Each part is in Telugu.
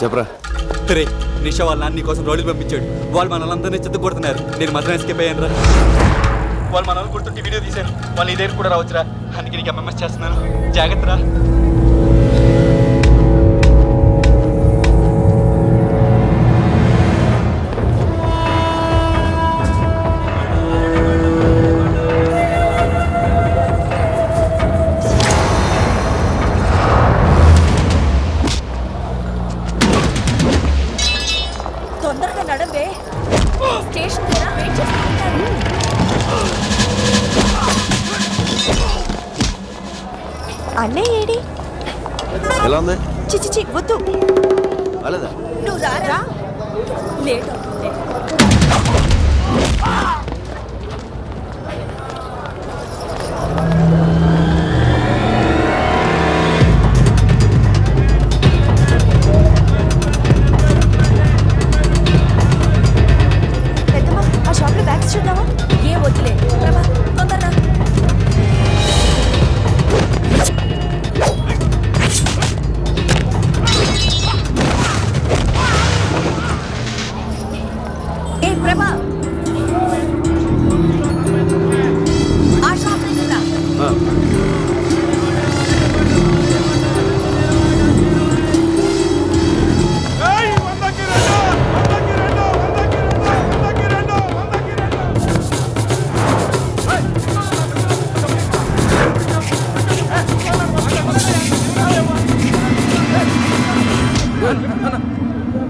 చెప్పరా. రే నిషా వాళ్ళ నాన్న కోసం రోడ్లు పంపించాడు. వాళ్ళు మనల్ని చెత్త కొడుతున్నారు. నేను మాత్రం ఎస్కేప్ అయ్యాను రా. వాళ్ళు మనల్ని కొడుతుంటే వీడియో తీశాను. వాళ్ళు ఇదే కూడా రావచ్చురా. అందుకే నీకు ఎంఎంఎస్ చేస్తున్నాను. జాగ్రత్త రా. తొందరగా నడవే. స్టేషన్ దగ్గర వెయిట్ చేస్తున్నాను. అన్నయ్య ఏడి? ఎలా ఉంది? చిచి వద్దు. అలాదా? నువ్వు రారా. లేట్ అవుతుంది. పెద్దమ్మ ఆ షాప్లో బ్యాగ్స్ చూద్దామా? ఏ వద్దులే ప్రభా తొందరగా. ఏ ప్రభా ఆ షాప్ దగ్గర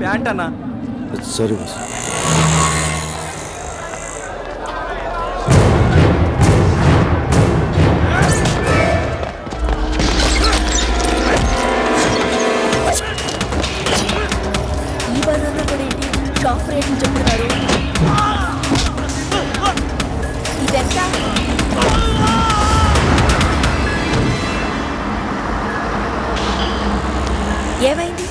ప్యాంట్ అన్నా. సరే బాస్. ఈ బజార్లో కూడా ఏంటి షాప్ రేట్లు చెప్తున్నారు? ఇదెంత? ఏమైంది?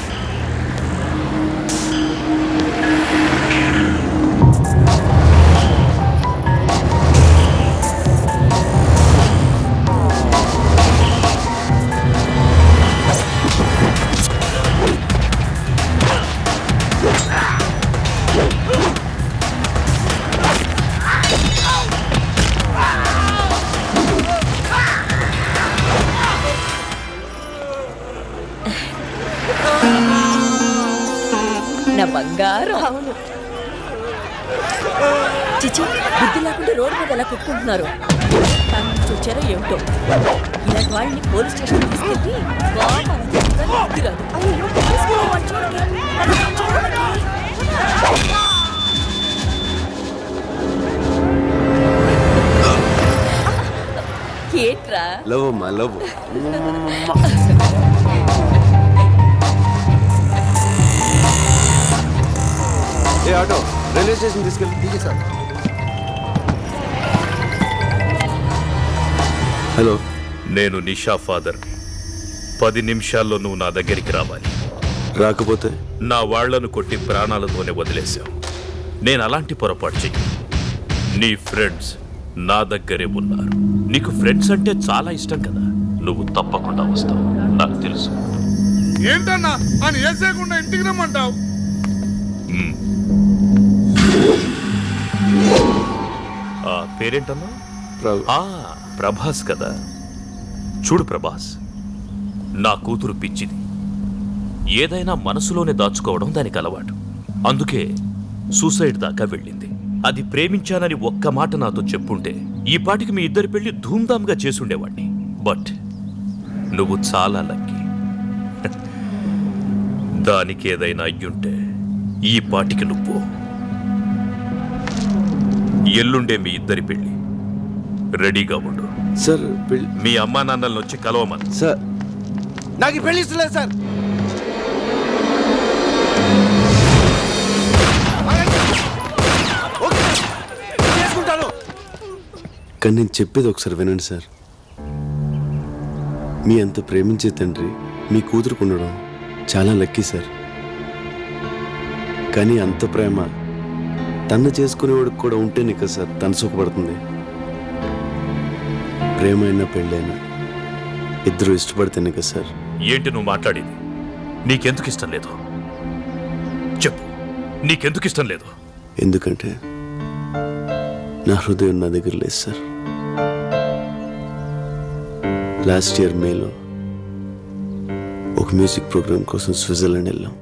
నా బంగారం. అవును చిచి బుద్ధి లేకుండా రోడ్డు మీద ఎలా కొట్టుకుంటున్నారు. వచ్చారో ఏమిటో. ఇలాంటి వాళ్ళని పోలీస్ స్టేషన్ తీసుకెళ్ళి బుద్ధి రాదు. ఏంట్రా? లవ్ అమ్మా లవ్. ఏ ఆటో రైల్వే స్టేషన్ తీసుకెళ్ళి. సార్ హలో, నేను నిషా ఫాదర్. 10 నిమిషాల్లో నువ్వు నా దగ్గరికి రావాలి. రాకపోతే నా వాళ్లను కొట్టి ప్రాణాలతోనే వదిలేశావు. నేను అలాంటి పొరపాటు చెయ్యి. నీ ఫ్రెండ్స్ నా దగ్గరే ఉన్నారు. నీకు ఫ్రెండ్స్ అంటే చాలా ఇష్టం కదా. నువ్వు తప్పకుండా వస్తావు, నాకు తెలుసు. ఏంటన్నా అని ఏసేయకుండా ఇంటికి రమ్మంటావు? ఆ పేరేంటన్నా? ప్రభాస్ కదా. చూడు ప్రభాస్, నా కూతురు పిచ్చిది. ఏదైనా మనసులోనే దాచుకోవడం దానికి అలవాటు. అందుకే సూసైడ్ దాకా వెళ్ళింది. అది ప్రేమించానని ఒక్క మాట నాతో చెప్పుంటే ఈ పాటికి మీ ఇద్దరి పెళ్లి ధూమ్ధామ్గా చేసుండేవాణ్ణి. బట్ నువ్వు చాలా లక్కీ. దానికి ఏదైనా అయ్యుంటే ఈ పాటికి నువ్వు. ఎల్లుండే మీ ఇద్దరి పెళ్లి. రెడీగా ఉండు. సార్ మీ అమ్మా నాన్నలను వచ్చి కలవమని. సార్ నాకు పెళ్లి ఇస్తలేదు సార్. కానీ నేను చెప్పేది ఒకసారి వినండి సార్. మీ అంత ప్రేమించే తండ్రి మీ కూతురుకు ఉండడం చాలా లక్కీ సార్. కానీ అంత ప్రేమ తను చేసుకునేవాడికి కూడా ఉంటేనే కదా సార్ తను సుఖపడుతుంది. ప్రేమైనా పెళ్ళైనా ఇద్దరు ఇష్టపడితేనే కదా సార్. ఏంటి నువ్వు మాట్లాడేది? నీకెందుకు ఇష్టం లేదు చెప్పు, నీకెందుకు ఇష్టం లేదు? ఎందుకంటే నా హృదయం నా దగ్గర లేదు సార్. లాస్ట్ ఇయర్ మేలో ఒక మ్యూజిక్ ప్రోగ్రామ్ కోసం స్విట్జర్లాండ్ వెళ్ళాం.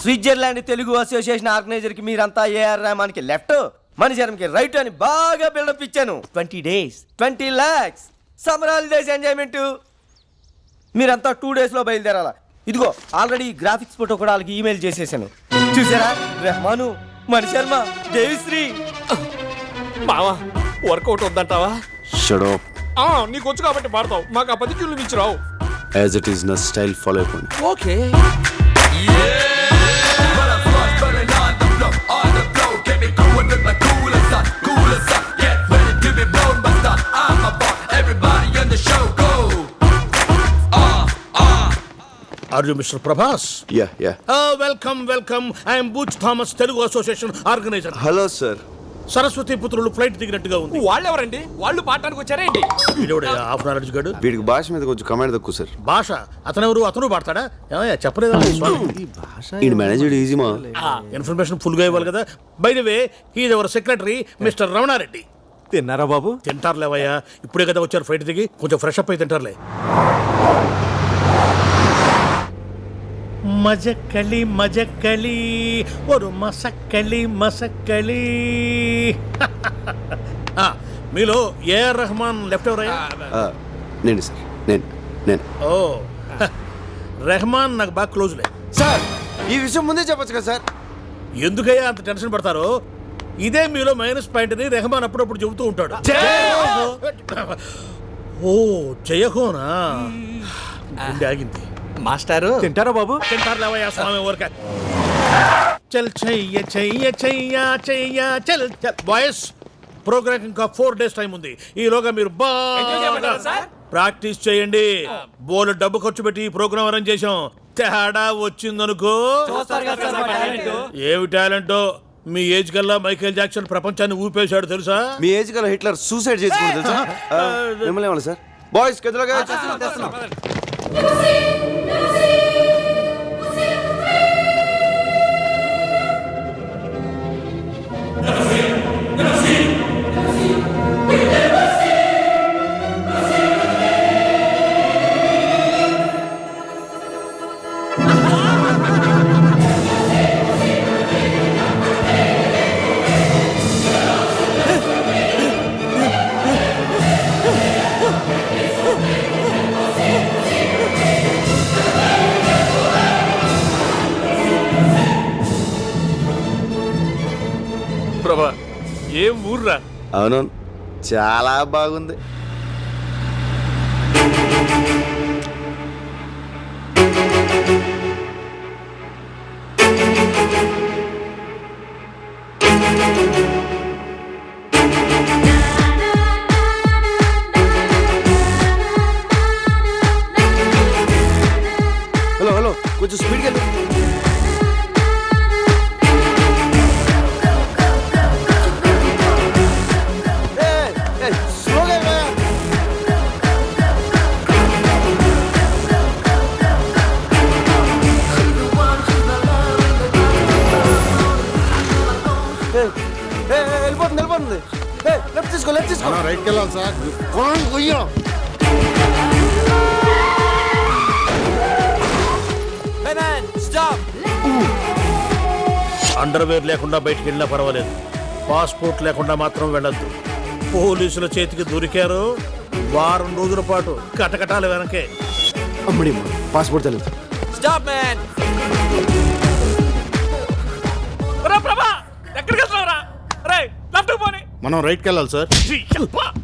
స్విట్జర్లాండ్ తెలుగు అసోసియేషన్ ఆర్గనైజర్ కి మీరంతా ఏఆర్ రెహమాన్ కి లెఫ్ట్, మణిశరం కి రైట్ అని బాగా బిల్డప్ ఇచ్చాను. 20 days 20 lakhs summer holidays enjoyment. మీరంతా 2 days లో బయలుదేరాలా. ఇదిగో ఆల్రెడీ గ్రాఫిక్స్ ఫోటో కూడా వాళ్ళకి ఈమెయిల్ చేసేసాను. చూసారా? రెహమాను, మణిశర్మ, దేవిశ్రీ. బావా వర్కౌట్ వద్దంటావా? Shut up. నీకు వచ్చు కాబట్టి పాడతావు, మాకు ఆ 10 కిలోలు ఇచ్చి రావు. యాజ్ ఇట్ ఈస్ నా స్టైల్ ఫాలో అయిపోండి. Okay. Are you Mr. Prabhas? Yeah. Welcome. I am Butch Thomas, Telugu Association organizer. Hello sir. Saraswati పుత్రులు ఫ్లైట్ దిగినట్టుగా ఉంది. వాళ్ళెవరండి? వాళ్ళు పాడటానికి వచ్చారేంటి? హాఫ్ నాలెడ్జ్ గడు. వీడికి భాష మీద కొంచెం కమాండ్ తక్కువ సార్. భాష అతనెవరు? అతను పాడతాడా? చెప్పలేదా? ఈ మేనేజర్ ఈజీ మా ఇన్ఫర్మేషన్ ఫుల్ గా ఇవ్వాలి కదా. By the way, he is our secretary mister Ramana Reddy. తిన్నారా బాబు? తింటారులేవయ్యా, ఇప్పుడే కదా వచ్చారు ఫ్లైట్ దిగి, కొంచెం ఫ్రెష్ అప్ అయి తింటారులే. మజక్కలి ఒక మసక్కలి. మీలో ఏఆర్ రెహమాన్ లెఫ్ట్ ఎవరయ్యా? నేను సార్. నేను ఓ రెహమాన్ నాకు బాగా క్లోజ్లే. సార్ ఈ విషయం ముందే చెప్పొచ్చు కదా సార్. ఎందుకయ్యా అంత టెన్షన్ పడతారో? ఇదే మీలో మైనస్ పాయింట్ అని రెహమాన్ అప్పుడప్పుడు చెబుతూ ఉంటాడు. ఓ జయహోనా? గుండె ఆగింది. మాస్టారు తింటారా బాబు? తింటారులేవయ్యా స్వామి ఊరికే. చల్ చెయ్య చల్ బాయ్స్, ప్రోగ్రామ్ ఇంకా 4 days టైం ఉంది. ఈలోగా మీరు బాగా ప్రాక్టీస్ చేయండి. బోలు డబ్బు ఖర్చు పెట్టి ఈ ప్రోగ్రామ్ అరేంజ్ చేశాం. తేడా వచ్చిందనుకో. ఏమి టాలెంటో. మీ ఏజ్ కల్లా మైకేల్ జాక్సన్ ప్రపంచాన్ని ఊపేశాడు తెలుసా? మీ ఏజ్ కల్లా హిట్లర్ సూసైడ్ చేసుకున్నాడు తెలుసా? మిమ్మల్ని ఏమన్నా సార్? బాయ్స్ గదిలోగా తెస్తున్నాం. ప్రభా ఏం ఊర్రా? అవును, చాలా బాగుంది. హలో కొంచెం స్పీడ్గా వెళ్ళు. వెళ్ళిపోతుంది. లెఫ్ట్ తీసుకో. రైట్కి వెళ్ళాలి సార్. అండర్వేర్ లేకుండా బయటికి వెళ్ళినా పర్వాలేదు, పాస్పోర్ట్ లేకుండా మాత్రం వెళ్ళొద్దు. పోలీసుల చేతికి దొరికారు, 1 రోజుల పాటు కటకటాల వెనకే. అమ్మడి పాస్పోర్ట్ తెలియదు. Stop man. ప్రభా ఎక్కడికి వెళ్తున్నావురా? మనం రైట్కి వెళ్ళాలి సార్.